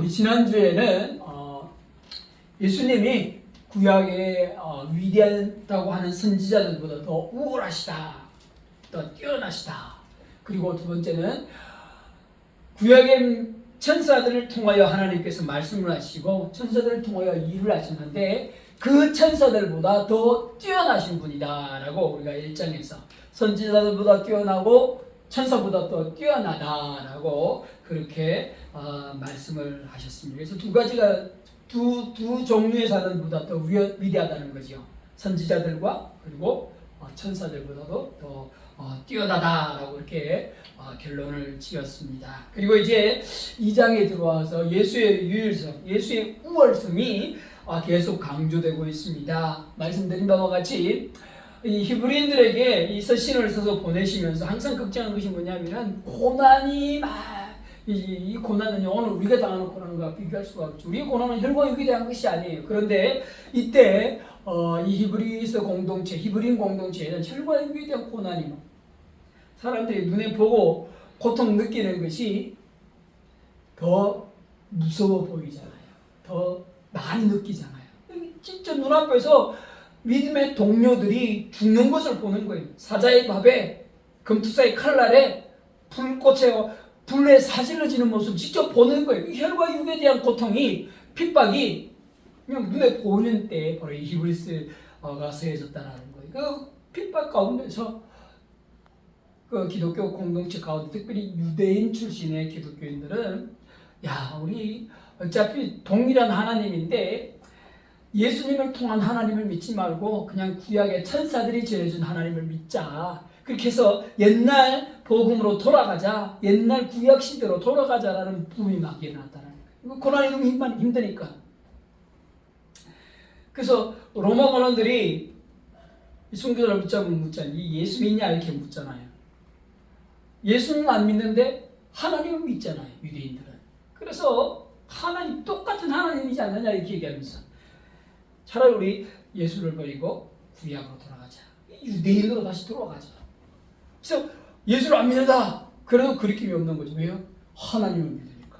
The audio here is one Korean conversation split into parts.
우리 지난주에는 예수님이 구약에 위대하다고 하는 선지자들보다 더 우월하시다, 더 뛰어나시다. 그리고 두 번째는 구약의 천사들을 통하여 하나님께서 말씀을 하시고 천사들을 통하여 일을 하셨는데 그 천사들보다 더 뛰어나신 분이다 라고 우리가 1장에서 선지자들보다 뛰어나고 천사보다 더 뛰어나다라고 그렇게 말씀을 하셨습니다. 그래서 두 가지가 두 종류의 사람보다 더 위대하다는 거죠. 선지자들과 그리고 천사들보다도 더 뛰어나다라고 이렇게 결론을 지었습니다. 그리고 이제 2장에 들어와서 예수의 유일성, 예수의 우월성이 계속 강조되고 있습니다. 말씀드린 바와 같이 이 히브리인들에게 이 서신을 써서 보내시면서 항상 걱정하는 것이 뭐냐면은 고난이 이 고난은 오늘 우리가 당하는 고난과 비교할 수가 없죠. 우리의 고난은 혈과 육에 대한 것이 아니에요. 그런데 이때 이 히브리서 공동체, 히브리인 공동체에는 혈과 육에 대한 고난이 사람들이 눈에 보고 고통 느끼는 것이 더 무서워 보이잖아요. 더 많이 느끼잖아요. 진짜 눈앞에서 믿음의 동료들이 죽는 것을 보는 거예요. 사자의 밥에 금투사의 칼날에 불에 사질러지는 모습을 직접 보는 거예요. 혈과 육에 대한 고통이, 핍박이 그냥 눈에 보이는 때 바로 이 히브리서가 쓰여졌다는 거예요. 그 핍박 가운데서 그 기독교 공동체 가운데 특별히 유대인 출신의 기독교인들은 우리 어차피 동일한 하나님인데 예수님을 통한 하나님을 믿지 말고 그냥 구약의 천사들이 전해준 하나님을 믿자. 그렇게 해서 옛날 복음으로 돌아가자. 옛날 구약 시대로 돌아가자라는 붐이 막 일어났다는 거예요. 고난이 너무 힘드니까. 그래서 로마 관원들이 순교자를 붙잡으면 묻잖아요. 예수 믿냐 이렇게 묻잖아요. 예수는 안 믿는데 하나님을 믿잖아요. 유대인들은. 그래서 하나님 똑같은 하나님이지 않느냐 이렇게 얘기하면서 차라리 우리 예수를 버리고 구약으로 돌아가자. 유대인으로 다시 돌아가자. 그래서 예수를 안 믿는다. 그래도 그리낌이 없는 거죠. 왜요? 하나님을 믿으니까.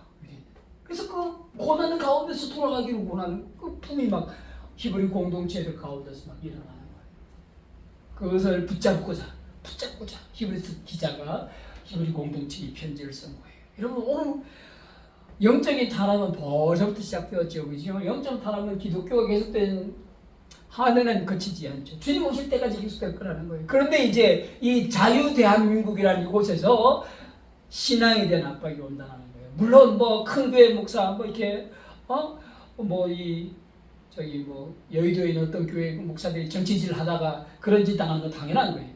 그래서 그 고난 가운데서 돌아가기를 원하는 그 품이 막 히브리 공동체들 가운데서 막 일어나는 거예요. 그것을 붙잡고자 히브리서 기자가 히브리 공동체에 편지를 쓴 거예요. 여러분 오늘 영적인 타락은 벌써부터 시작되었죠. 그죠? 영적 타락은 기독교가 계속된 한해는 거치지 않죠. 주님 오실 때까지 계속될 거라는 거예요. 그런데 이제 이 자유 대한민국이라는 이곳에서 신앙에 대한 압박이 온다는 거예요. 물론 큰 교회 목사 이렇게 여의도에 있는 어떤 교회 목사들이 정치질 하다가 그런 짓 당한 건 당연한 거예요.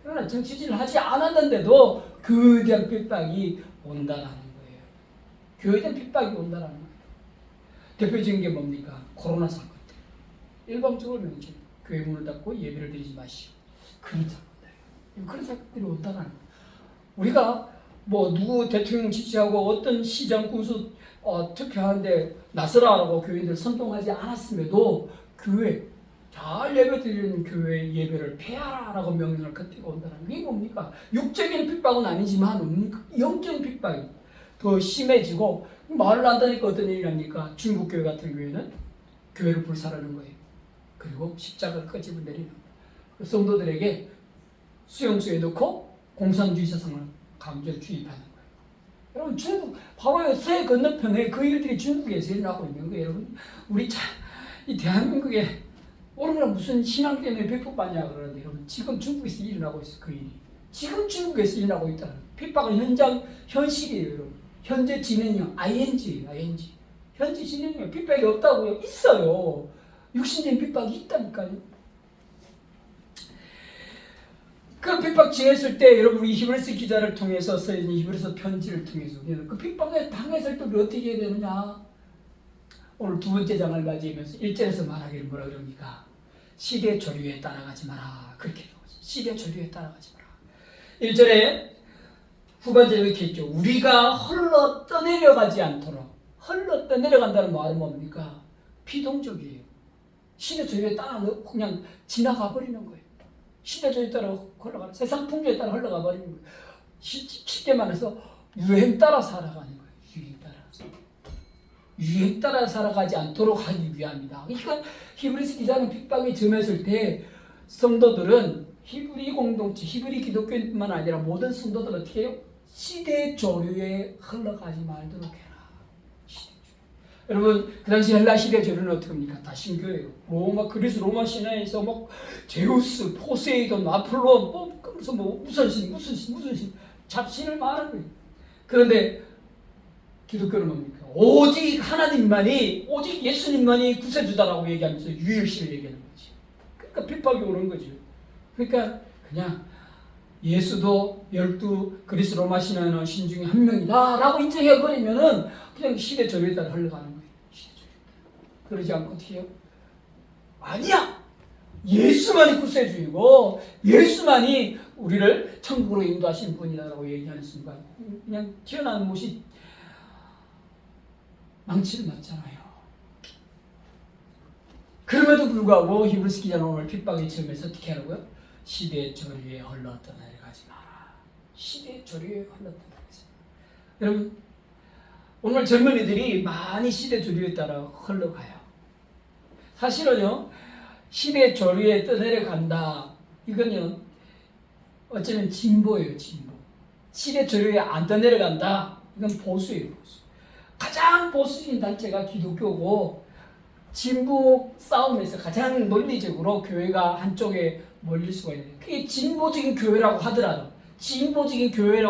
그러나 정치질 하지 않았는데도 그에 대한 핍박이 온다는 거예요. 교회에 대한 핍박이 온다는 거예요. 대표적인 게 뭡니까? 코로나 사건 때. 일방적으로 명절, 교회 문을 닫고 예배를 드리지 마시오. 그런 사건들. 그런 사건들이 온다는 거예요. 우리가 누구 대통령 지지하고 어떤 시장 군수 투표하는데 나서라라고 교인들 선동하지 않았음에도 교회, 잘 예배 드리는 교회 예배를 폐하라라고 명령을 걷게 온다는 게 뭡니까? 육적인 핍박은 아니지만 영적인 핍박이 더 심해지고 말을 안 듣니까 어떤 일이 납니까? 중국 교회 같은 경우에는 교회를 불살하는 거예요. 그리고 십자가를 끄집어 내리는 거예요. 그 성도들에게 수용소에 넣고 공산주의 사상을 강제로 주입하는 거예요. 여러분 중국 바로 새 건너편에 그 일들이 중국에서 일어나고 있는 거예요. 여러분 우리 이 대한민국에 오늘날 무슨 신앙 때문에 배폭받냐 그러는데 여러분 지금 중국에서 일어나고 있어요. 그 일이 지금 중국에서 일어나고 있다는 핍박은 현실이에요. 여러분 현재 진행형 ing예요. ing 현재 진행형 핍박이 없다고요? 있어요. 육신적인 핍박이 있다니까요. 그 핍박 지냈을 때 여러분 이 히브리서 기자를 통해서 쓰인 히브리서 편지를 통해서 그 핍박에 당했을 때 우리 어떻게 해야 되느냐? 오늘 두 번째 장을 맞이하면서 1절에서 말하기를 뭐라 그럽니까? 시대 조류에 따라가지 마라. 그렇게 나오죠. 시대 조류에 따라가지 마라. 1절에 후반절에 이렇게 있죠. 우리가 헐러 떠내려가지 않도록. 헐러 떠내려간다는 말은 뭡니까? 비동적이에요. 시대 조류에 따라 그냥 지나가 버리는 거예요. 시대 조류에 따라 흘러가는 세상 풍조에 따라 흘러가 버리는 거예요. 쉽게 말해서 유행 따라 살아가는 거예요. 유행 따라. 유행 따라 살아가지 않도록 하기 위함이다. 그러니까 히브리서 기자는 핍박이 점했을 때 성도들은 히브리 공동체, 히브리 기독교인뿐만 아니라 모든 성도들은 어떻게 해요? 시대 조류에 흘러가지 말도록 해라. 여러분, 그 당시 헬라 시대 조류는 어떻게 합니까? 다 신교예요. 그리스 로마 신화에서 막 제우스, 포세이돈, 아폴론, 그래서 무슨 신, 잡신을 말하는 거예요. 그런데 기독교는 뭡니까? 오직 하나님만이, 오직 예수님만이 구세주다라고 얘기하면서 유일신을 얘기하는 거지. 그러니까 핍박이 오는 거죠. 그러니까 그냥 예수도 12 그리스 로마 신화의 신 중에 한 명이다 라고 인정해버리면은 그냥 시대 조류에 따라 흘러가는 거예요. 그러지 않고 어떻게 해요? 아니야! 예수만이 구세주이고 예수만이 우리를 천국으로 인도하신 분이다라고 얘기하는 순간 그냥 튀어나온 못이 망치를 맞잖아요. 그럼에도 불구하고 히브리서 기자는 오늘 핍박의 처음에서 어떻게 하라고요? 시대 조류에 흘렀던 날에 가지 마라. 시대 조류에 흘렀던 날에 가지 마라. 여러분, 오늘 젊은이들이 많이 시대 조류에 따라 흘러가요. 사실은요, 시대 조류에 떠내려간다. 이건요, 어쩌면 진보예요, 진보. 시대 조류에 안 떠내려간다. 이건 보수예요, 보수. 가장 보수적인 단체가 기독교고, 진보 싸움에서 가장 논리적으로 교회가 한쪽에 몰릴 수가 있는. 그게 진보적인 교회라고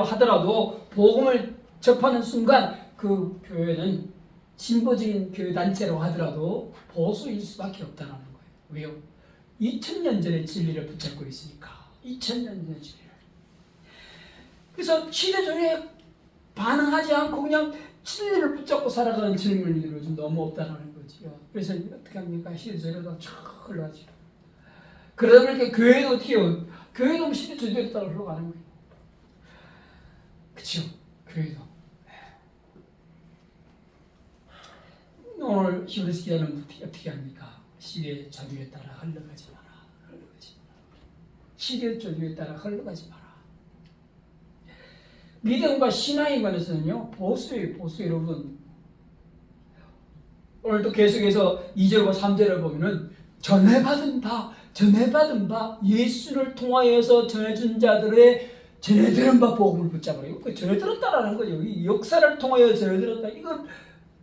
하더라도, 복음을 접하는 순간 그 교회는 진보적인 교회 단체라고 하더라도 보수일 수밖에 없다는 거예요. 왜요? 2000년 전의 진리를 붙잡고 있으니까. 2000년 전의 진리를. 그래서 시대조류에 반응하지 않고 그냥 진리를 붙잡고 살아가는 젊은이들은 요즘 너무 없다는 거지요. 그래서 어떻게 합니까? 시대조류가 쫙 흘러가죠. 그러다 보니까 교회도 어떻게 해요? 교회도 시대조류에 따라 흘러가는 거예요. 그렇죠? 교회도. 오늘 히브리서 기자는 어떻게 합니까? 시대 조류에 따라 흘러가지 마라. 시대 조류에 따라 흘러가지 마라. 믿음과 신앙에 관해서는요, 보수예요, 보수 여러분. 오늘도 계속해서 2절과 3절을 보면은 전해받은 바, 예수를 통하여서 전해준 자들의 전해들은 바 복음을 붙잡으래요. 그 전해들었다라는 거죠. 이 역사를 통하여 전해들었다. 이걸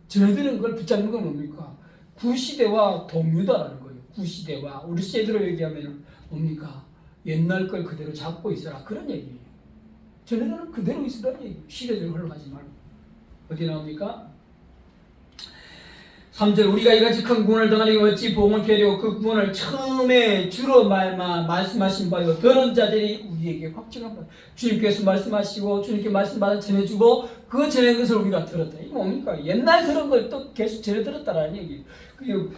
전해드는 걸 붙잡는 건 뭡니까? 구시대와 동유다라는 거예요. 구시대와 우리 세대로 얘기하면 뭡니까? 옛날 걸 그대로 잡고 있어라. 그런 얘기예요. 전해들은 그대로 있으라는 얘기예요. 시대적으로 흘러가지 말고. 어디 나옵니까? 3절 우리가 이같이 큰 구원을 당하니 어찌 복음을 피하려고 그 구원을 처음에 주로 말씀하신 바요 들은 자들이 우리에게 확증한 바 주님께서 말씀하시고 주님께 말씀받아 전해주고 그 전해 것을 우리가 들었다. 이게 뭡니까? 옛날 들은 걸 또 계속 전해 들었다라는 얘기예요. 그리고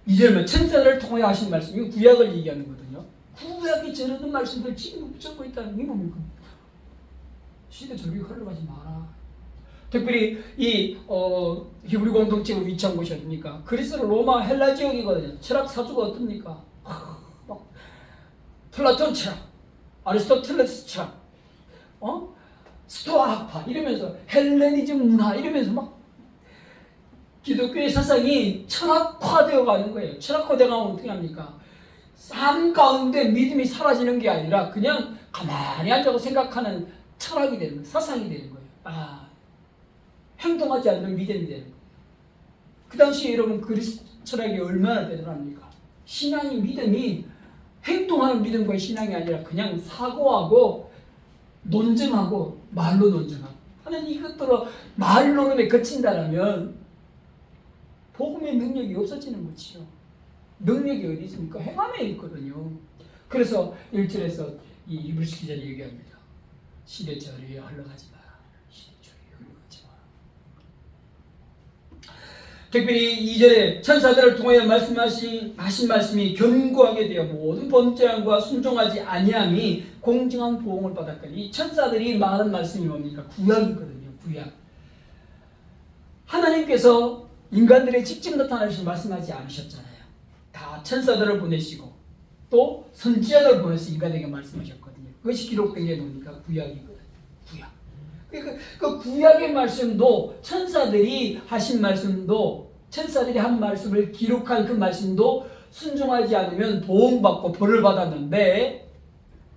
2절은 천사들을 통하여 하신 말씀, 이거 구약을 얘기하는 거거든요. 구약이 전해든 말씀들 지금 붙잡고 있다는 게 뭡니까? 시대 조류가 흘러가지 마라. 특별히 이 히브리 공동체가 위치한 곳이 어딥니까? 그리스 로마 헬라 지역이거든요. 철학 사주가 어떻습니까? 막 플라톤 철학, 아리스토텔레스 철학, 스토아 학파 이러면서 헬레니즘 문화 이러면서 막 기독교의 사상이 철학화되어 가는 거예요. 철학화되어 가면 어떻게 합니까? 삶 가운데 믿음이 사라지는 게 아니라 그냥 가만히 앉아서 생각하는 철학이 되는 거예요. 사상이 되는 거예요. 행동하지 않는 믿음이 되는 거예요. 그 당시에 여러분 그리스 철학이 얼마나 대단합니까? 신앙이 믿음이 행동하는 믿음과 신앙이 아니라 그냥 사고하고 논증하고 말로 논증하고 하는 이것들로 말로름에 그친다라면 복음의 능력이 없어지는 거지요. 능력이 어디 있습니까? 행함에 있거든요. 그래서 1절에서 이 히브리서 기자는 얘기합니다. 시대 조류에 흘러가지 마라. 특별히 2절에 천사들을 통하여 하신 말씀이 견고하게 되어 모든 번제함과 순종하지 아니함이 공정한 보응을 받았거니 이 천사들이 말한 말씀이 뭡니까? 구약이거든요. 구약. 하나님께서 인간들의 직접 나타나셔서 말씀하지 않으셨잖아요. 다 천사들을 보내시고 또 선지자들을 보내서 인간에게 말씀하셨거든요. 그것이 기록된 게 뭡니까? 구약이거든요. 구약. 그 구약의 말씀도 천사들이 하신 말씀도 천사들이 한 말씀을 기록한 그 말씀도 순종하지 않으면 보응받고 벌을 받았는데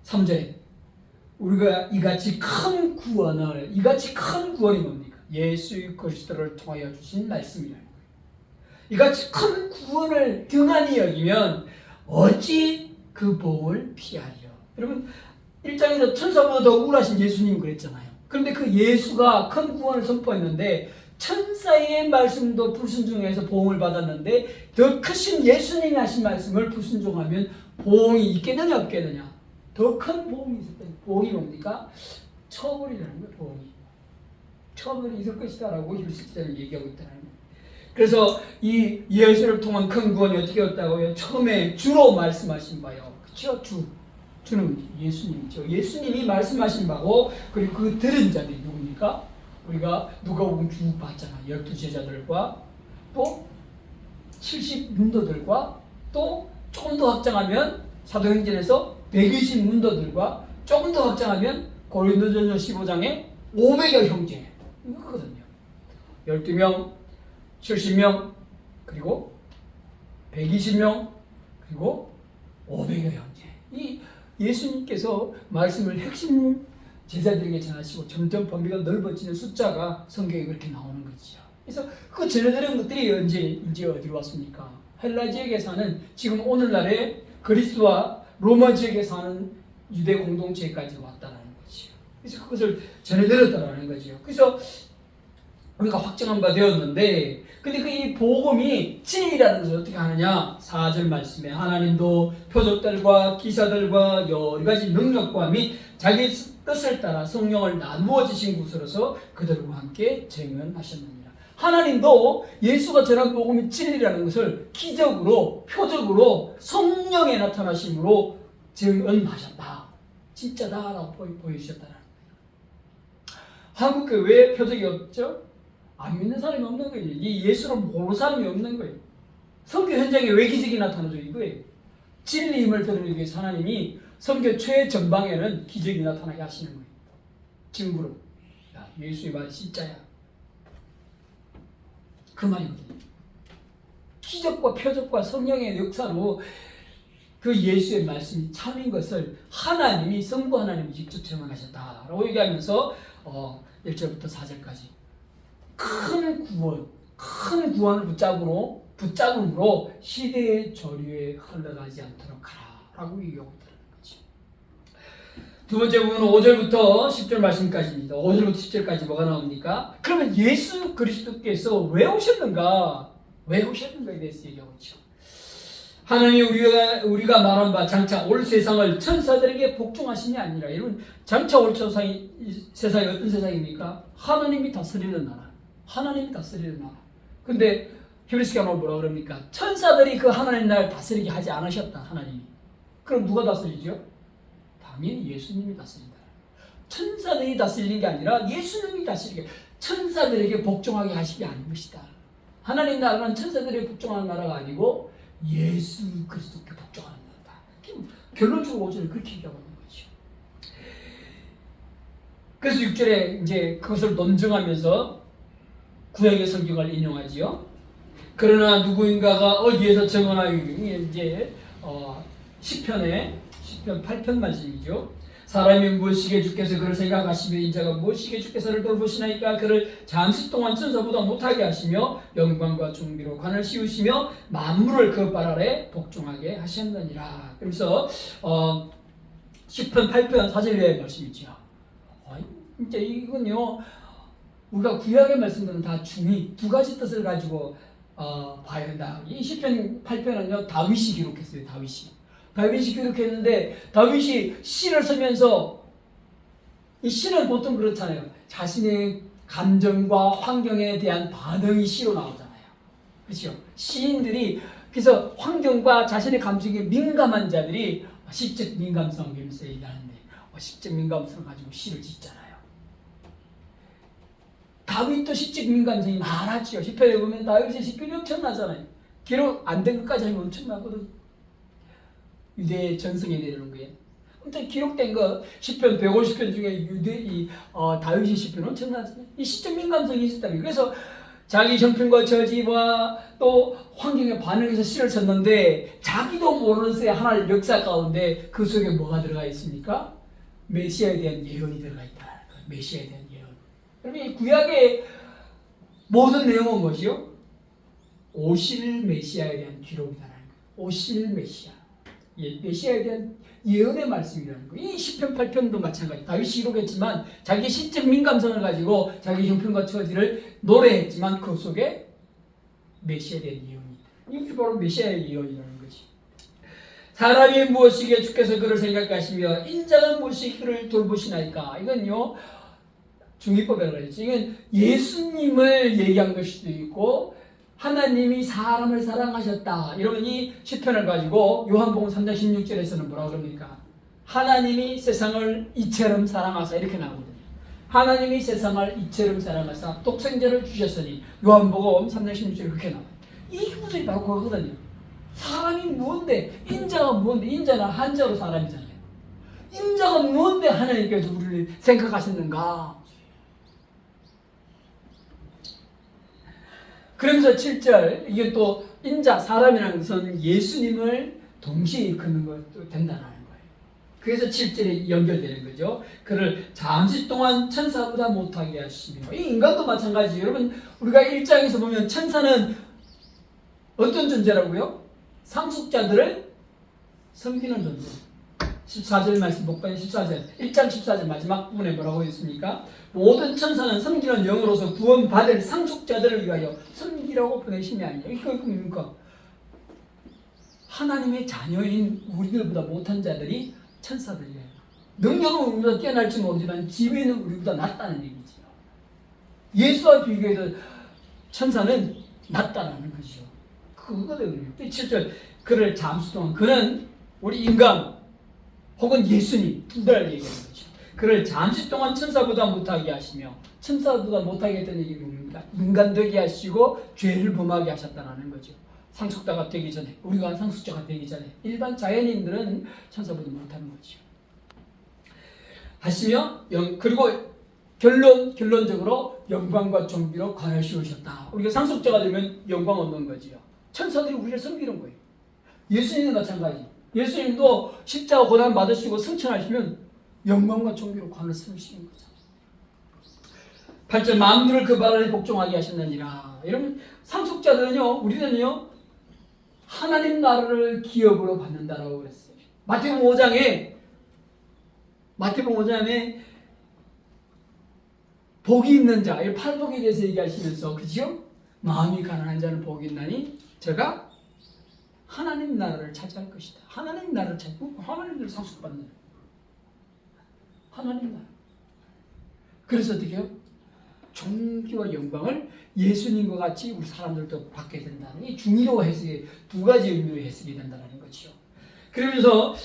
3절에 우리가 이같이 큰 구원이 뭡니까? 예수 그리스도를 통하여 주신 말씀이라. 이같이 큰 구원을 등한히 여기면 어찌 그 보응을 피하리요? 여러분 1장에서 천사보다 더 우월하신 예수님 그랬잖아요. 그런데 그 예수가 큰 구원을 선포했는데 천사의 말씀도 불순종해서 보응을 받았는데 더 크신 예수님이 하신 말씀을 불순종하면 보응이 있겠느냐 없겠느냐? 더 큰 보응이 있을 때 보응이 뭡니까? 처벌이라는 거예요. 보응이 처벌이 있을 것이다라고 율식자는 얘기하고 있다는 거예요. 그래서 이 예수를 통한 큰 구원이 어떻게 왔다고요? 처음에 주로 말씀하신 바요. 그렇죠? 주는 예수님이죠. 예수님이 말씀하신 바고 그리고 그 들은 자들이 누굽니까? 우리가 누가복음 쭉 봤잖아. 12제자들과 또 70문도들과 또 조금 더 확장하면 사도행전에서 120문도들과 조금 더 확장하면 고린도전서 15장에 500여 형제 이거거든요. 12명, 70명, 그리고 120명, 그리고 500여 형제. 이 예수님께서 말씀을 핵심 제자들에게 전하시고 점점 범위가 넓어지는 숫자가 성경에 그렇게 나오는 거죠. 그래서 그 전해드린 것들이 이제 어디로 왔습니까? 헬라 지역에 사는 지금 오늘날의 그리스와 로마 지역에 사는 유대 공동체까지 왔다라는 거죠. 그래서 그것을 전해드렸다라는 거죠. 그래서 우리가 확정한 바 되었는데, 근데 그 이 복음이 진리라는 것을 어떻게 하느냐? 4절 말씀에 하나님도 표적들과 기사들과 여러 가지 능력과 및 자기 뜻을 따라 성령을 나누어 주신 곳으로서 그들과 함께 증언하셨느니라. 하나님도 예수가 전한 복음이 진리라는 것을 기적으로, 표적으로 성령에 나타나심으로 증언하셨다. 진짜다라고 보여주셨다는 거예요. 한국 교회에 표적이 없죠? 안 믿는 사람이 없는 거예요. 이 예수를 모르는 사람이 없는 거예요. 선교 현장에 왜 기적이 나타나죠? 이거예요. 진리임을 드러내기 위해서 하나님이 선교 최전방에는 기적이 나타나게 하시는 거예요. 증거로. 야, 예수의 말이 진짜야. 그 말이거든요. 기적과 표적과 성령의 역사로 그 예수의 말씀이 참인 것을 하나님이, 성부 하나님이 직접 증언하셨다라고 얘기하면서 1절부터 4절까지 큰 구원을 붙잡음으로 시대의 조류에 흘러가지 않도록 하라라고 얘기하고 있다는 거죠. 두 번째 부분은 5절부터 10절 말씀까지입니다. 5절부터 10절까지 뭐가 나옵니까? 그러면 예수 그리스도께서 왜 오셨는가? 왜 오셨는가에 대해서 얘기하고 있죠. 하나님이 우리가 말한 바 장차 올 세상을 천사들에게 복종하시냐 아니라, 여러분 장차 올 세상이 어떤 세상입니까? 하나님이 다스리는 나라. 하나님이 다스리는 나라. 근데 히브리서 오늘 뭐라 그럽니까? 천사들이 그 하나님 나라를 다스리게 하지 않으셨다. 하나님이. 그럼 누가 다스리죠? 당연히 예수님이 다스린다. 천사들이 다스리는 게 아니라 예수님이 다스리게, 천사들에게 복종하게 하시게 아닌 것이다. 하나님 나라는 천사들에게 복종하는 나라가 아니고 예수 그리스도께 복종하는 나라다. 결론적으로 5절을 그렇게 얘기하고 있는 거죠. 그래서 6절에 이제 그것을 논증하면서 구약의 성경을 인용하지요. 그러나 누구인가가 어디에서 증언하여, 이제 시편 8편 말씀이죠. 사람이 무엇이게 주께서 그를 생각하시며 인자가 무엇이게 주께서를 돌보시나이까. 그를 잠시 동안 천사보다 못하게 하시며 영광과 존귀로 관을 씌우시며 만물을 그 발 아래 복종하게 하셨느니라. 그래서 시편 8편 4절의 말씀이죠. 이제 이건요, 우리가 구약의 말씀들은 다 중히 두 가지 뜻을 가지고 봐야 된다. 이 시편 8편은요 다윗이 기록했어요. 다윗이 기록했는데, 다윗이 시를 쓰면서, 이 시는 보통 그렇잖아요. 자신의 감정과 환경에 대한 반응이 시로 나오잖아요. 그렇죠? 시인들이, 그래서 환경과 자신의 감정에 민감한 자들이 시적 민감성을 얘기하는데, 시적 민감성을 가지고 시를 짓잖아요. 다윗도 시적 민감성이 많았죠. 시편에 보면 다윗의 시편이 엄청나잖아요. 기록 안 된 것까지 하면 엄청나거든. 유대의 전승에 내려오는 거예요. 근데 기록된 거 시편 150편 중에 다윗의 시편은 엄청나잖아요. 이 시적 민감성이 있었다는 거예요. 그래서 자기 형편과 처지와 또 환경에 반응해서 시를 썼는데 자기도 모르는 새에 하나의 역사 가운데 그 속에 뭐가 들어가 있습니까? 메시아에 대한 예언이 들어가 있다. 메시아에 대한 예언. 그러면 이 구약의 모든 내용은 뭐지요? 오실 메시아에 대한 기록이다라는 거예요. 오실 메시아. 메시아에 대한 예언의 말씀이라는 거예요. 이 시편 8편도 마찬가지. 다윗이 기록했지만 자기 시적 민감성을 가지고 자기 형편과 처지를 노래했지만 그 속에 메시아에 대한 예언이 있다. 이게 바로 메시아의 예언이라는 거지. 사람이 무엇이기에 주께서 그를 생각하시며 인자는 무엇이 그를 돌보시나이까. 이건요 중위법이라고 그랬지. 이건 예수님을 얘기한 것일 수도 있고 하나님이 사람을 사랑하셨다. 이러면 이 시편을 가지고 요한복음 3장 16절에서는 뭐라고 그럽니까? 하나님이 세상을 이처럼 사랑하사 이렇게 나오거든요. 하나님이 세상을 이처럼 사랑하사 독생자를 주셨으니 요한복음 3장 16절에 그렇게 나와요. 이 구절이 바로 그거거든요. 사람이 무언데 인자가 무언데 인자는 한자로 사람이잖아요. 인자가 무언데 하나님께서 우리를 생각하셨는가? 그러면서 7절 이게 또 인자 사람이라는 것은 예수님을 동시에 일컫는 것도 된다는 거예요. 그래서 7절에 연결되는 거죠. 그를 잠시 동안 천사보다 못하게 하시며 이 인간도 마찬가지예요. 여러분 우리가 1장에서 보면 천사는 어떤 존재라고요? 상속자들을 섬기는 존재. 14절 말씀 볼까요? 14절 1장 14절 마지막 부분에 뭐라고 했습니까? 모든 천사는 섬기는 영으로서 구원받을 상속자들을 위하여 섬기라고 보내심이 아니에요. 이거 뭡니까? 하나님의 자녀인 우리들보다 못한 자들이 천사들이에요. 능력은 우리보다 뛰어날지 모르지만 지위는 우리보다 낫다는 얘기죠. 예수와 비교해서 천사는 낫다는 것이죠. 그거거든요. 7절 그를 잠시 동안 그는 우리 인간 혹은 예수님 두 달 얘기하는 거죠. 그를 잠시 동안 천사보다 못하게 하시며 천사보다 못하게 했던 얘기가 뭡니까? 인간 되게 하시고 죄를 범하게 하셨다는 거죠. 상속자가 되기 전에 우리가 상속자가 되기 전에 일반 자연인들은 천사보다 못하는 거죠. 하시며 그리고 결론적으로 영광과 존귀로 관을 씌우셨다. 우리가 상속자가 되면 영광 얻는 거지요. 천사들이 우리를 섬기는 거예요. 예수님은 마찬가지. 예수님도 십자가 고난 받으시고 승천하시면 영광과 존귀로 관을 세우시는 거죠. 8절 만물을 그 발 아래 복종하게 하셨느니라. 이러면 상속자들은요, 우리는요, 하나님 나라를 기업으로 받는다라고 그랬어요. 마태복음 5장에 복이 있는 자, 이 팔복에 대해서 얘기하시면서 그죠? 마음이 가난한 자는 복이 있나니 제가 하나님 나라를 차지할 것이다. 하나님 나라를 찾고 하나님을 상속받는 하나님 나라. 그래서 어떻게 해요? 존귀와 영광을 예수님과 같이 우리 사람들도 받게 된다는 이 중의로 해석이 두 가지 의미로 해석이 된다는 거죠. 그러면서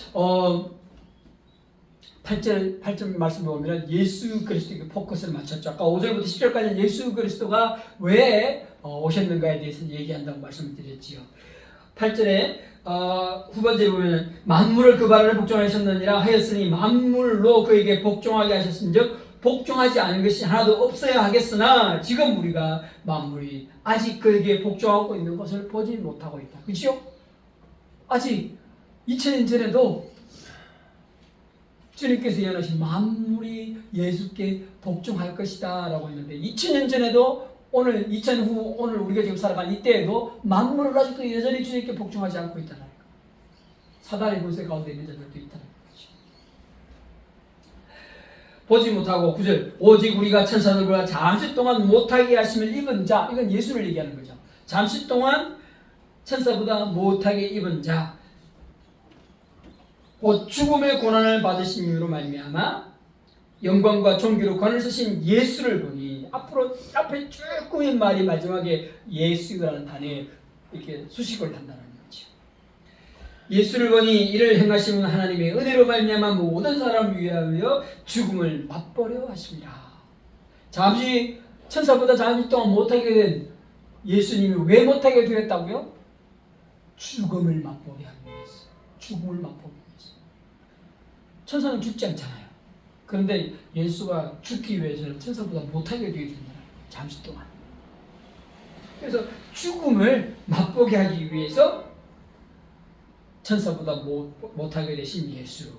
8절 말씀을 보면 예수 그리스도에게 포커스를 맞췄죠. 아까 5절부터 10절까지 예수 그리스도가 왜 오셨는가에 대해서 얘기한다고 말씀을 드렸지요. 8절에 후반절에 보면 만물을 그 발 아래 복종하셨느니라 하였으니 만물로 그에게 복종하게 하셨은즉 복종하지 않은 것이 하나도 없어야 하겠으나 지금 우리가 만물이 아직 그에게 복종하고 있는 것을 보지 못하고 있다. 그렇죠? 아직 2000년 전에도 주님께서 예언하신 만물이 예수께 복종할 것이다 라고 했는데 2000년 전에도 오늘 2000년 후 오늘 우리가 지금 살아가는 이때에도 만물을 아직도 여전히 주님께 복종하지 않고 있다는 거예요. 사단의 권세 가운데 있는 자들도 있다는 거죠. 보지 못하고 9절 오직 우리가 천사들보다 잠시 동안 못하게 하심을 입은 자, 이건 예수를 얘기하는 거죠. 잠시 동안 천사보다 못하게 입은 자, 곧 죽음의 고난을 받으신 이유로 말미암아 영광과 존귀로 관을 쓰신 예수를 보니 앞으로 앞에 쭉 꾸민 말이 마지막에 예수라는 단어에 이렇게 수식을 한다는 거죠. 예수를 보니 이를 행하시는 하나님의 은혜로 말미암아 모든 사람을 위하여 죽음을 맛보려 하십니다. 잠시 천사보다 잠시 동안 못하게 된 예수님이 왜 못하게 되었다고요? 죽음을 맛보게 하기 위해서. 죽음을 맛보게. 천사는 죽지 않잖아요. 그런데 예수가 죽기 위해서는 천사보다 못하게 되어 된다는 거예요. 잠시 동안. 그래서 죽음을 맛보게 하기 위해서 천사보다 못하게 되신 예수.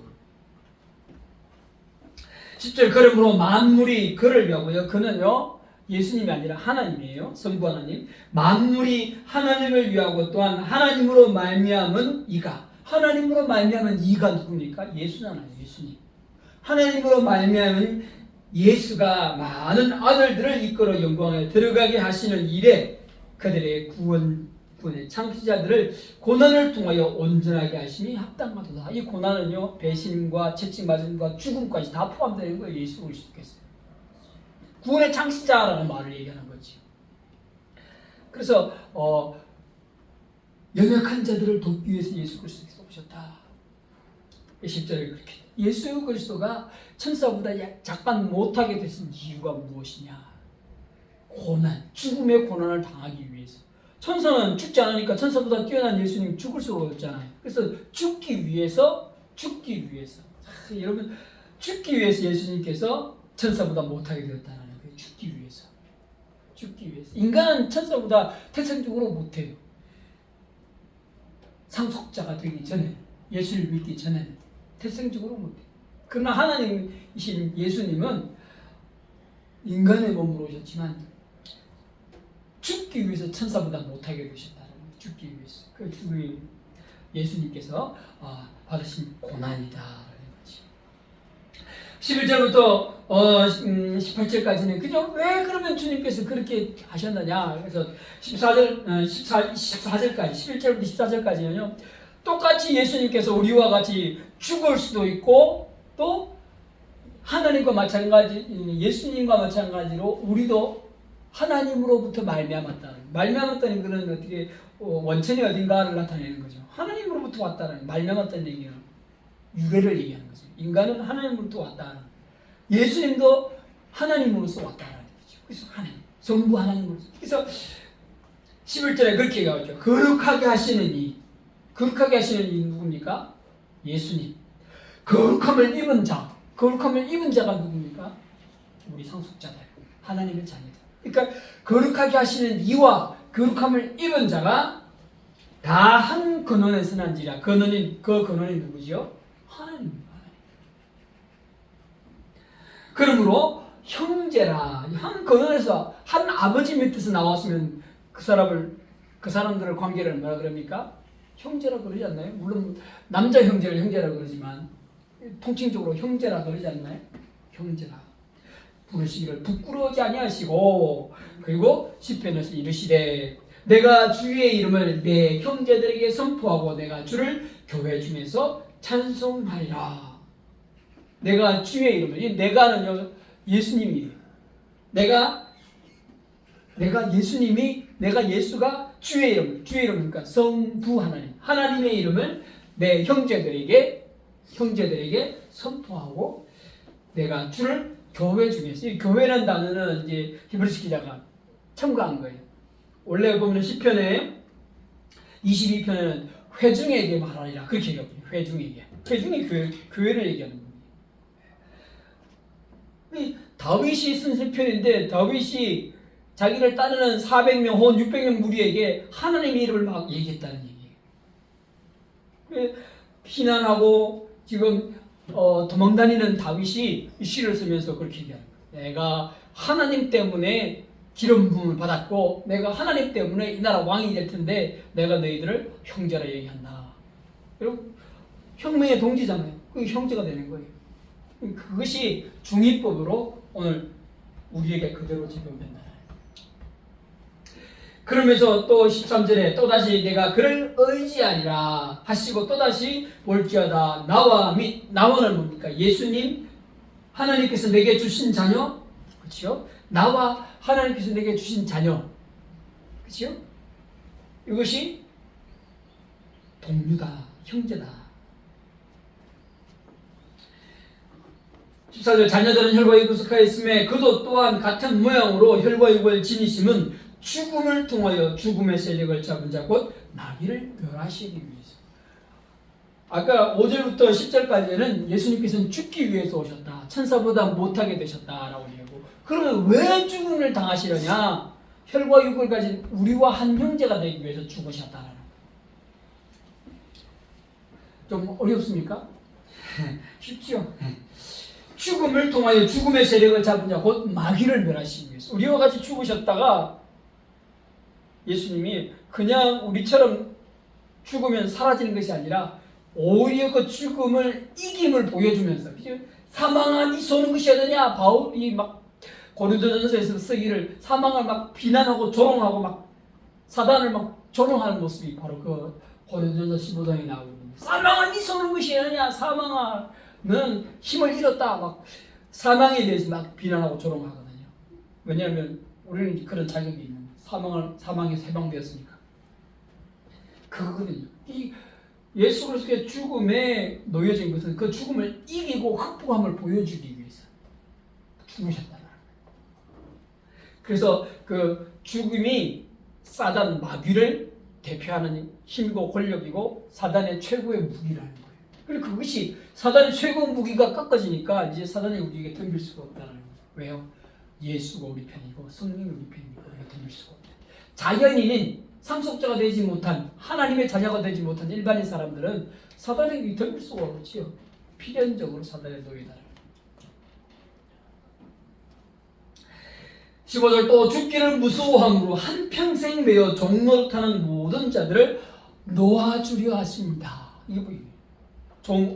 10절 그러므로 만물이 그를 위하고요. 그는요 예수님이 아니라 하나님이에요. 성부 하나님. 만물이 하나님을 위하고 또한 하나님으로 말미암은 이가. 하나님으로 말미암은 이가 누굽니까? 예수잖아요. 예수님. 하나님으로 말미암은 예수가 많은 아들들을 이끌어 영광에 들어가게 하시는 일에 그들의 구원의 창시자들을 고난을 통하여 온전하게 하심이 합당하도다. 이 고난은요 배신과 채찍맞음과 죽음까지 다 포함되는 거예요. 예수 그리스도께서 구원의 창시자라는 말을 얘기하는 거지. 그래서 연약한 자들을 돕기 위해서 예수 그리스도께서 오셨다. 10절에 그렇게 예수 그리스도가 천사보다 잠깐 못하게 되신 이유가 무엇이냐? 고난, 죽음의 고난을 당하기 위해서. 천사는 죽지 않으니까 천사보다 뛰어난 예수님이 죽을 수가 없잖아요. 그래서 죽기 위해서 여러분 죽기 위해서 예수님께서 천사보다 못하게 되었다는 거예요. 죽기 위해서. 인간은 천사보다 태생적으로 못해요. 상속자가 되기 전에, 예수를 믿기 전에는 태생적으로 못해요. 그러나 하나님이신 예수님은 인간의 몸으로 오셨지만 죽기 위해서 천사보다 못하게 되셨다는 거예요. 죽기 위해서. 그 죽을 예수님께서 받으신 고난이다. 11절부터 18절까지는 그죠? 왜 그러면 주님께서 그렇게 하셨느냐? 그래서 14절까지 11절부터 14절까지는요. 똑같이 예수님께서 우리와 같이 죽을 수도 있고 또 하나님과 마찬가지 예수님과 마찬가지로 우리도 하나님으로부터 말미암았다는 것은 어떻게 원천이 어딘가를 나타내는 거죠. 하나님으로부터 왔다는 말미암았다는 얘기는 유래를 얘기하는 거죠. 인간은 하나님으로부터 왔다. 예수님도 하나님으로서 왔다는 거죠. 그래서 하나님, 성부 하나님으로서. 그래서 11절에 그렇게 얘기하죠. 거룩하게 하시는 이 누굽니까? 예수님. 거룩함을 입은 자가 누굽니까? 우리 상속자들, 하나님의 자녀들. 그러니까 거룩하게 하시는 이와 거룩함을 입은 자가 다 한 근원에서 난지라. 그 근원이 누구지요? 하나님입니다. 그러므로 형제라. 한 근원에서 한 아버지 밑에서 나왔으면 그 사람들의 관계를 뭐라 그럽니까? 형제라 그러지 않나요? 물론 남자 형제를 형제라 그러지만 통칭적으로 형제라 그러지 않나요? 형제라 부르시기를 부끄러워하지 아니하시고 그리고 시편에서 이르시되 내가 주의 이름을 내 형제들에게 선포하고 내가 주를 교회 중에서 찬송하리라. 내가 주의 이름을 내가는요 예수님이에요. 내가 예수가 주의 이름 그러니까 성부 하나님의 이름을 내 형제들에게 선포하고 내가 주를 교회 중에서 이 교회라는 단어는 이제 히브리서 기자가 첨가한 거예요. 원래 보면 시편에 22편에는 회중에게 말하리라 그렇게 얘기하거든요. 회중이 교회를 얘기하는 거예요. 다윗이 쓴 시편인데 다윗이 자기를 따르는 400명 혹은 600명 무리에게 하나님의 이름을 막 얘기했다는 얘기예요. 피난하고 지금 도망다니는 다윗이 시를 쓰면서 그렇게 얘기하는 거예요. 내가 하나님 때문에 기름 부음을 받았고 내가 하나님 때문에 이 나라 왕이 될 텐데 내가 너희들을 형제라 얘기한다. 여러분 혁명의 동지잖아요. 그게 형제가 되는 거예요. 그것이 중의법으로 오늘 우리에게 그대로 적용된다. 그러면서 또 13절에 또다시 내가 그를 의지하리라 하시고 또다시 볼지어다 나와는 뭡니까? 예수님 하나님께서 내게 주신 자녀 그렇죠? 나와 하나님께서 내게 주신 자녀 그렇죠? 이것이 동류다 형제다. 14절 자녀들은 혈과 육을 속하였음에 그도 또한 같은 모양으로 혈과 육을 지니심은 죽음을 통하여 죽음의 세력을 잡은 자 곧 나귀를 멸하시기 위해서. 아까 5절부터 10절까지는 예수님께서는 죽기 위해서 오셨다. 천사보다 못하게 되셨다라고 얘기하고, 그러면 왜 죽음을 당하시려냐? 혈과 육을 가진 우리와 한 형제가 되기 위해서 죽으셨다라는. 좀 어렵습니까? 쉽지요. 죽음을 통하여 죽음의 세력을 잡은 자 곧 마귀를 멸하시기 위해서 우리와 같이 죽으셨다가 예수님이 그냥 우리처럼 죽으면 사라지는 것이 아니라 오히려 그 죽음을 이김을 보여주면서, 사망한 이 쏘는 것이 어떠냐? 바울이 막 고린도전서에서 쓰기를 사망을 막 비난하고 조롱하고 막 사단을 막 조롱하는 모습이 바로 그 고린도전서 15장에 나오거든요. 사망은 이 쏘는 것이 어떠냐? 사망은 힘을 잃었다. 막 사망에 대해서 막 비난하고 조롱하거든요. 왜냐하면 우리는 그런 자격이 있는 거예요. 사망에서 해방되었으니까. 그거거든요. 이 예수 그리스도의 죽음에 놓여진 것은 그 죽음을 이기고 극복함을 보여주기 위해서 죽으셨다는 거예요. 그래서 그 죽음이 사단 마귀를 대표하는 힘이고 권력이고 사단의 최고의 무기라는 거예요. 그리고 그것이 사단의 최고 무기가 꺾어지니까 이제 사단의 우리에게 덤빌 수가 없다는 거예요. 왜요? 예수가 우리 편이고 성령이 우리 편이고 우리가 덤빌 수가 없다. 자연인은 상속자가 되지 못한 하나님의 자녀가 되지 못한 일반인 사람들은 사단에게 덤빌 수가 없지요. 필연적으로 사단에 놓이다. 15절 또 죽기를 무서워함으로 한평생 매어 종노릇하는 모든 자들을 놓아주려 하십니다. 이게 뭐예요?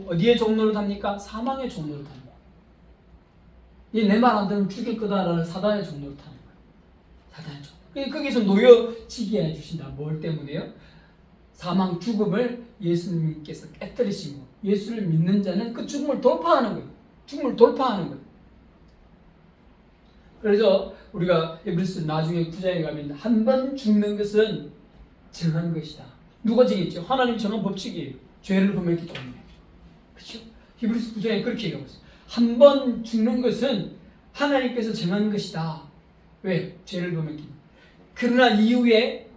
어디에 종노릇합니까? 사망의 종노릇합니다. 내 말 안 들으면 죽일 거다라는 사단의 종노릇하는 거예요. 사단의 종. 거기서 놓여지게 해주신다. 뭘 때문에요? 사망, 죽음을 예수님께서 깨뜨리시고 예수를 믿는 자는 그 죽음을 돌파하는 거예요. 죽음을 돌파하는 거예요. 그래서 우리가 에베소서 나중에 9장에 가면 한 번 죽는 것은 정한 것이다. 누가 정했죠? 하나님 정한 법칙이에요. 죄를 범했기 때문에. 그렇죠? 히브리서 9장에 그렇게 얘기하고 있어요. 한 번 죽는 것은 하나님께서 정한 것이다. 왜? 죄를 범했기 때문에. 그러나 이후에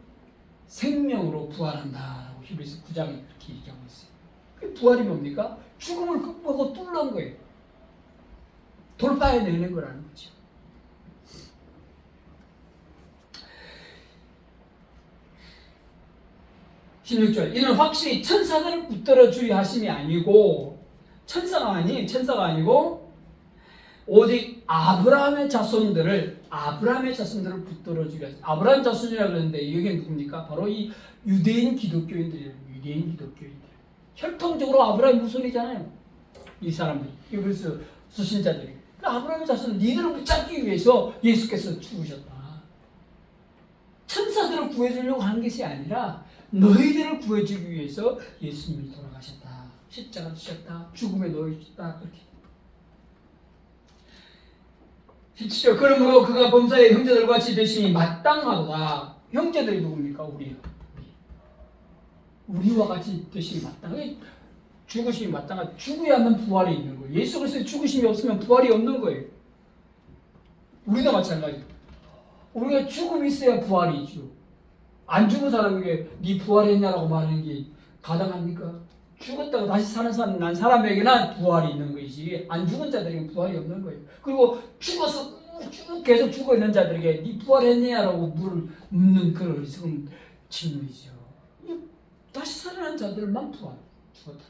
생명으로 부활한다라고 히브리서 9장에 그렇게 얘기하고 있어요. 그 부활이 뭡니까? 죽음을 극복하고 뚫는 거예요. 돌파해내는 거라는 거죠. 이는 확실히 천사들을 붙들어 주려 하심이 아니고 천사가 아니고 오직 아브라함의 자손들을 붙들어 주려 하심. 아브라함 자손이라고 그러는데 이게 누굽니까? 바로 이 유대인 기독교인들이에요. 유대인 기독교인들. 혈통적으로 아브라함 후손이잖아요. 이 사람들이. 그래서 수신자들이. 아브라함의 자손은 니들을 붙잡기 위해서 예수께서 죽으셨다. 천사들을 구해주려고 하는 것이 아니라 너희들을 구해주기 위해서 예수님이 돌아가셨다. 십자가 지셨다. 죽음에 놓이셨다. 그렇게. 17절 그러므로 그가 범사의 형제들과 같이 되시니 마땅하도다. 형제들이 누굽니까? 우리와 같이 되시니 마땅해. 죽으심이 마땅하다. 죽어야만 부활이 있는 거예요. 예수 그리스도의 죽으심이 없으면 부활이 없는 거예요. 우리도 마찬가지예요. 우리가 죽음이 있어야 부활이죠. 안 죽은 사람에게 네 부활했냐라고 말하는 게 가당합니까? 죽었다가 다시 사는 사람에게는 부활이 있는 것이지 안 죽은 자들에게 부활이 없는 거예요. 그리고 죽어서 쭉 계속 죽어 있는 자들에게 네 부활했냐라고 묻는 그런 어리석은 질문이죠. 다시 살아난 자들만 죽었다.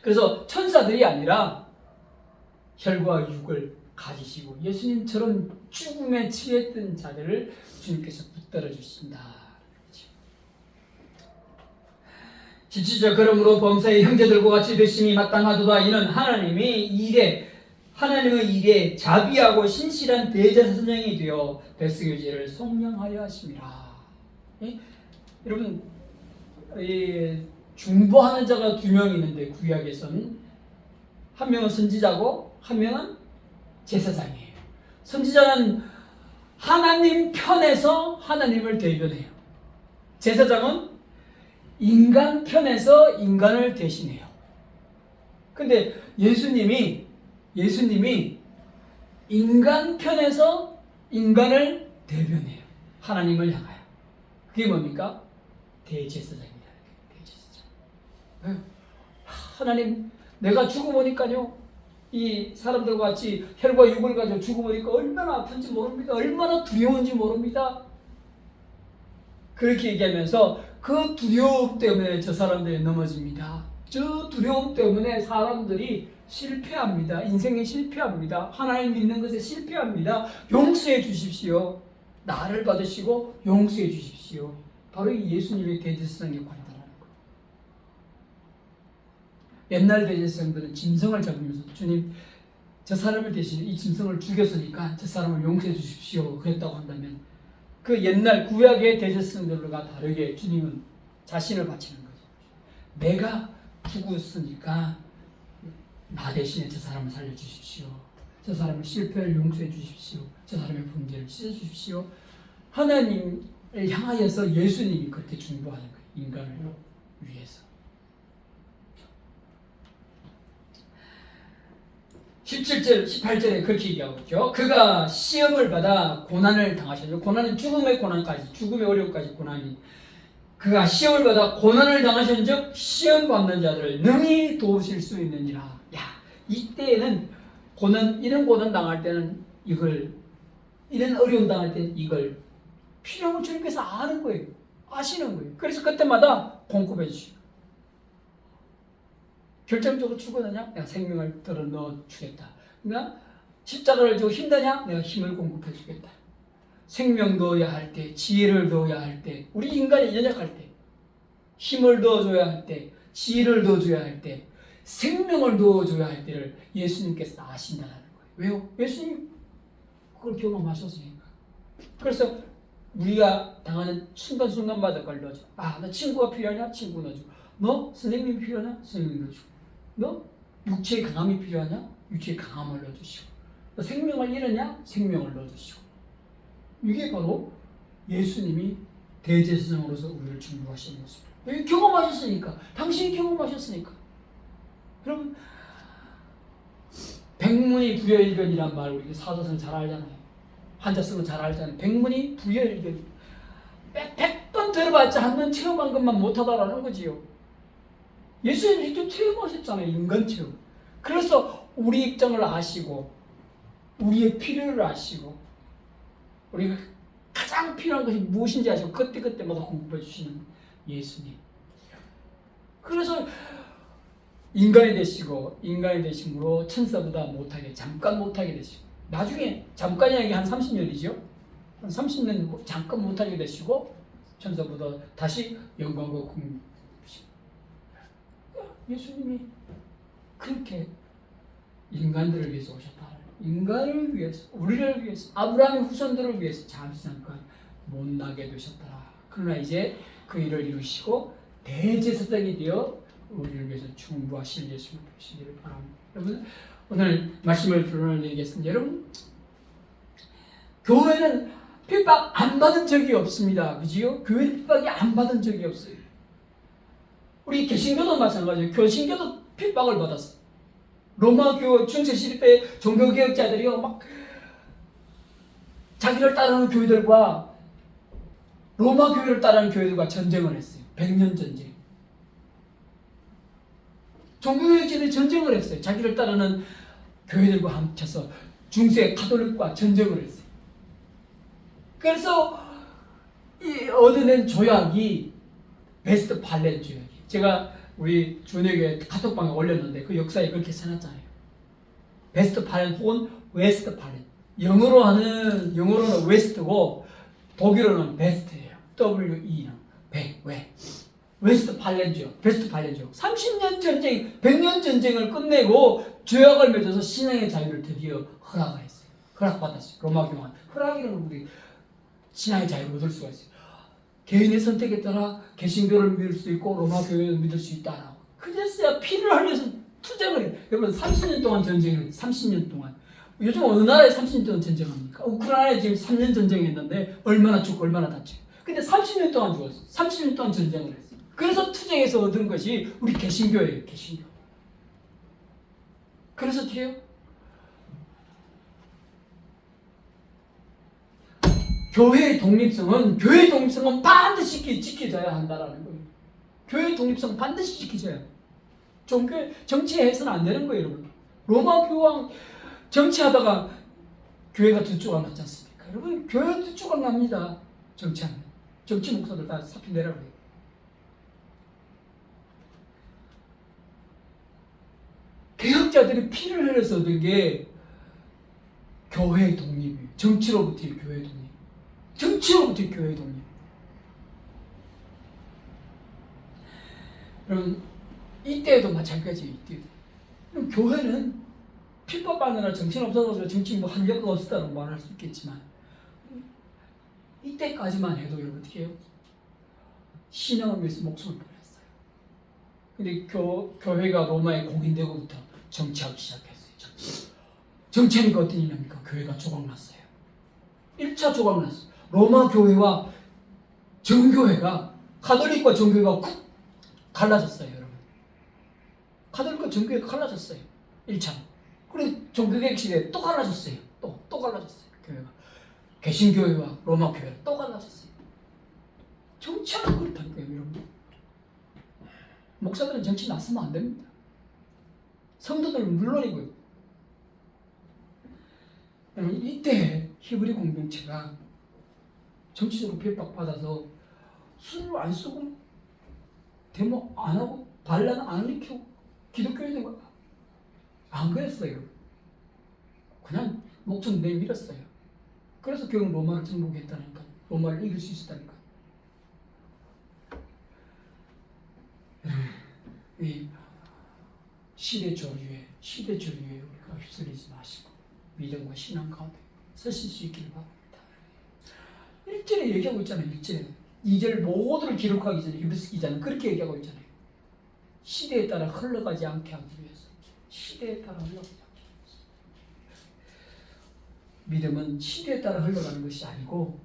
그래서 천사들이 아니라 혈과 육을 가지시고 예수님처럼 죽음에 취했던 자들을 주님께서 붙들어 주신다. 17절 그러므로 범사의 형제들과 같이 되심이 마땅하도다. 이는 하나님의 일에 자비하고 신실한 대제사장이 되어 백성의 죄를 속량하려 하심이라. 여러분 중보하는 자가 두 명 있는데 구약에서는 한 명은 선지자고 한 명은 제사장이에요. 선지자는 하나님 편에서 하나님을 대변해요. 제사장은 인간 편에서 인간을 대신해요. 근데 예수님이 인간 편에서 인간을 대변해요. 하나님을 향하여. 그게 뭡니까? 대제사장입니다. 대제사장. 하나님, 내가 죽어보니까요, 이 사람들과 같이 혈과 육을 가지고 죽어보니까 얼마나 아픈지 모릅니다. 얼마나 두려운지 모릅니다. 그렇게 얘기하면서 그 두려움 때문에 저 사람들이 넘어집니다. 저 두려움 때문에 사람들이 실패합니다. 인생에 실패합니다. 하나님 믿는 것에 실패합니다. 용서해 주십시오. 나를 받으시고 용서해 주십시오. 바로 이 예수님의 대제사장에 관달하는 거예요. 옛날 대제사장들은 짐승을 잡으면서 주님, 저 사람을 대신 이 짐승을 죽였으니까 저 사람을 용서해 주십시오 그랬다고 한다면, 그 옛날 구약의 대제사장들과 다르게 주님은 자신을 바치는 거죠. 내가 죽었으니까 나 대신에 저 사람을 살려주십시오. 저 사람의 실패를 용서해 주십시오. 저 사람의 범죄를 씻어주십시오. 하나님을 향하여서 예수님이 그렇게 중보하는 거예요. 인간을 위해서. 17절, 18절에 그렇게 얘기하고 있죠. 그가 시험을 받아 고난을 당하셨죠. 고난은 죽음의 고난까지, 죽음의 어려움까지 고난이. 그가 시험을 받아 고난을 당하신즉 시험 받는 자들을 능히 도우실 수 있느니라. 야, 이때에는 이런 고난 당할 때는 이걸, 이런 어려움 당할 때는 이걸 필요한 걸 주님께서 아는 거예요. 아시는 거예요. 그래서 그때마다 공급해 주시고, 결정적으로 죽었느냐? 내가 생명을 들어 넣어 주겠다. 그러니까 십자가를 지고 힘드냐? 내가 힘을 공급해 주겠다. 생명 넣어야 할 때, 지혜를 넣어야 할 때, 우리 인간이 연약할 때, 힘을 넣어줘야 할 때, 지혜를 넣어줘야 할 때, 생명을 넣어줘야 할 때를 예수님께서 아신다는 거예요. 왜요? 예수님 그걸 경험하셨으니까. 그래서 우리가 당하는 순간순간마다 그걸 넣어줘. 아, 너 친구가 필요하냐? 친구 넣어주고. 너 선생님이 필요하냐? 선생님 넣어주고. 너 육체의 강함이 필요하냐? 육체의 강함을 넣어주시고. 너 생명을 잃었냐? 생명을 넣어주시고. 이게 바로 예수님이 대제사장으로서 우리를 중보하시는 모습이에요. 경험하셨으니까. 당신이 경험하셨으니까. 그럼 백문이 불여일견이란 말 우리 사도선 잘 알잖아요. 한자 쓰면 잘 알잖아요. 백문이 불여일견. 100번 들어봤자 한 번 체험한 것만 못하다라는 거지요. 예수님이 좀 체험하셨잖아요. 인간 체험. 그래서 우리 입장을 아시고 우리의 필요를 아시고 우리가 가장 필요한 것이 무엇인지 아시고 그때그때마다 공급해 주시는 예수님. 그래서 인간이 되심으로 천사보다 못하게, 잠깐 못하게 되시고, 나중에 잠깐이 아니라 한 30년이죠. 한 30년 잠깐 못하게 되시고 천사보다 다시 영광과 공급. 예수님이 그렇게 인간들을 위해서 오셨다. 인간을 위해서, 우리를 위해서, 아브라함의 후손들을 위해서 잠시 잠깐 못나게 되셨더라. 그러나 이제 그 일을 이루시고 대제사장이 되어 우리를 위해서 중보하실 예수를 보시기를 바랍니다. 여러분, 오늘 말씀을 드러내겠습니다. 여러분, 교회는 핍박 안 받은 적이 없습니다. 그지요? 교회 핍박이 안 받은 적이 없어요. 우리 개신교도 마찬가지예요. 개신교도 핍박을 받았어요. 로마 중세 시대 때 종교개혁자들이요, 막 자기를 따르는 교회들과 로마 교회를 따르는 교회들과 전쟁을 했어요. 100년 전쟁. 종교개혁자들이 전쟁을 했어요. 자기를 따르는 교회들과 합쳐서 중세 가톨릭과 전쟁을 했어요. 그래서 이 얻어낸 조약이 웨스트팔렌 조약이에요. 제가 우리 준혁의 카톡방에 올렸는데 그 역사에 그렇게 써놨잖아요. 웨스트팔렌 혹은 웨스트팔렌. 영어로는 웨스트고 독일어는 베스트예요. WE는 웨스트팔렌죠. 베스트팔렌죠. 30년 전쟁, 100년 전쟁을 끝내고 조약을 맺어서 신앙의 자유를 드디어 허락을 했어요. 허락받았어요. 로마 교황. 허락이라는 우리 신앙의 자유를 얻을 수가 있어요. 개인의 선택에 따라 개신교를 믿을 수 있고 로마 교회를 믿을 수 있다라고. 그제서야 피를 흘려서 투쟁을 해요. 여러분 30년 동안 전쟁을 30년 동안. 요즘 어느 나라에 30년 동안 전쟁합니까? 우크라이나에 지금 3년 전쟁했는데 얼마나 죽고 얼마나 다쳐요. 근데 30년 동안 죽었어요. 30년 동안 전쟁을 했어요. 그래서 투쟁에서 얻은 것이 우리 개신교예요. 개신교. 그래서 어떻게 해요? 교회의 독립성은 반드시 지켜져야 한다라는 거예요. 교회의 독립성은 반드시 지켜져야 해요. 종교 정치해서는 안 되는 거예요, 여러분. 로마 교황 정치하다가 교회가 두 조각 났지 않습니까? 여러분, 교회 두 조각 납니다. 정치하면. 정치 목사들 다 사표 내라고 해요. 개혁자들이 피를 흘려서 얻은 게 교회의 독립이에요. 정치로부터의 교회의 독립. 정치로부터의 교회의 독립. 여러분, 이때에도 마찬가지예요. 이때도. 그럼 교회는 핍박받느라 정신 없어서 정치 뭐 한 적 없었다고 말할 수 있겠지만 이때까지만 해도 여러분 어떻게 해요? 신앙을 위해서 목숨을 버렸어요. 근데 교회가 로마에 공인되고부터 정치하기 시작했어요. 정치하니까 어떤 일입니까? 교회가 조각났어요. 1차 조각났어요. 로마 교회와 정교회가, 가톨릭과 정교회가 갈라졌어요, 여러분. 가톨릭과 정교회가 갈라졌어요. 1차. 그리고 종교개혁 시대에 또 갈라졌어요. 또 갈라졌어요. 교회가. 개신교회와 로마 교회가 또 갈라졌어요. 정치하는 그렇다니까요, 여러분. 목사들은 정치 나서면 안 됩니다. 성도들은 물론이고요. 이때 히브리 공동체가 정치적으로 핍박받아서 술을 안 쓰고 데모 안 하고 반란 안 일으키고 기독교인들 안 그랬어요. 그냥 목숨 내밀었어요. 그래서 결국 로마를 정복했다니까. 로마를 이길 수 있었다니까. 이 시대 조류에 우리가 휩쓸리지 마시고 믿음과 신앙 가운데 서실 수 있기를 바랍니다. 1절에 얘기하고 있잖아요. 1절에 2절 모두를 기록하기 전에 히브리서 기자는 그렇게 얘기하고 있잖아요. 시대에 따라 흘러가지 않게 하기 위해서. 시대에 따라 흘러가지 않게 위해서. 믿음은 시대에 따라 흘러가는 것이 아니고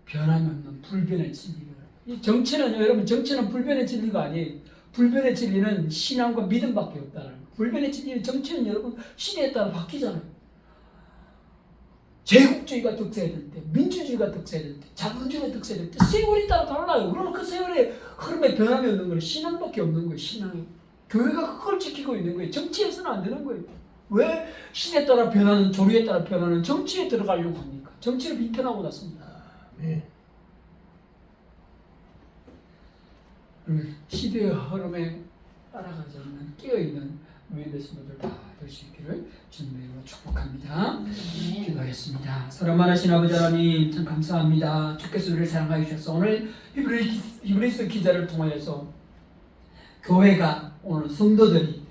변함이 없는 불변의 진리를. 이 정치는 여러분, 정치는 불변의 진리가 아니에요. 불변의 진리는 신앙과 믿음밖에 없다는 거예요. 불변의 진리는, 정치는 여러분 시대에 따라 바뀌잖아요. 제국주의가 득세될 때, 민주주의가 득세될 때, 자본주의가 득세될 때 세월이 따라 달라요. 그러면 그 세월의 흐름에 변함이 없는 건 신앙밖에 없는 거예요. 신앙이. 교회가 그걸 지키고 있는 거예요. 정치에서는 안 되는 거예요. 왜 시대에 따라 변하는, 조류에 따라 변하는 정치에 들어가려고 합니까? 정치를 비판하고 났습니다. 시대의 흐름에 따라가지 않는 끼어있는 우리 신도들 다 될 수 있기를 주님으로 축복합니다. 기도하겠습니다. 사랑 많으신 아버지 하나님 참 감사합니다. 주께서 우리를 사랑하여 주셔서 오늘 히브리서 기자를 통하여서 교회가, 오늘 성도들이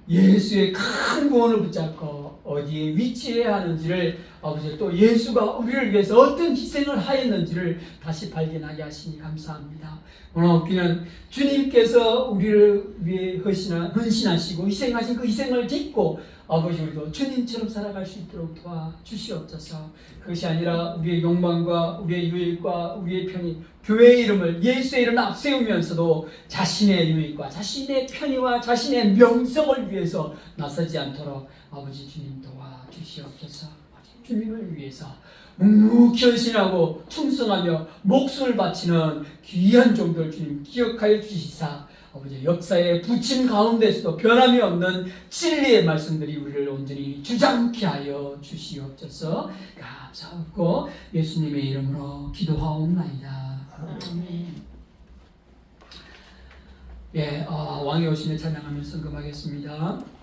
예수의 큰 구원을 붙잡고 어디에 위치해야 하는지를, 아버지 또 예수가 우리를 위해서 어떤 희생을 하였는지를 다시 발견하게 하시니 감사합니다. 오늘 우리는 주님께서 우리를 위해 헌신하시고 희생하신 그 희생을 딛고 아버지 우리도 주님처럼 살아갈 수 있도록 도와주시옵소서. 그것이 아니라 우리의 욕망과 우리의 유익과 우리의 편의, 교회의 이름을, 예수의 이름을 앞세우면서도 자신의 유익과 자신의 편의와 자신의 명성을 위해서 나서지 않도록 아버지 주님 도와주시옵소서. 주님을 위해서 묵묵히 헌신하고 충성하며 목숨을 바치는 귀한 종들 주님 기억하여 주시사 아버지 역사의 부침 가운데서도 변함이 없는 진리의 말씀들이 우리를 온전히 주장케 하여 주시옵소서. 감사하고 예수님의 이름으로 기도하옵나이다. 아멘. 왕이 오시면 찬양하며 성금하겠습니다.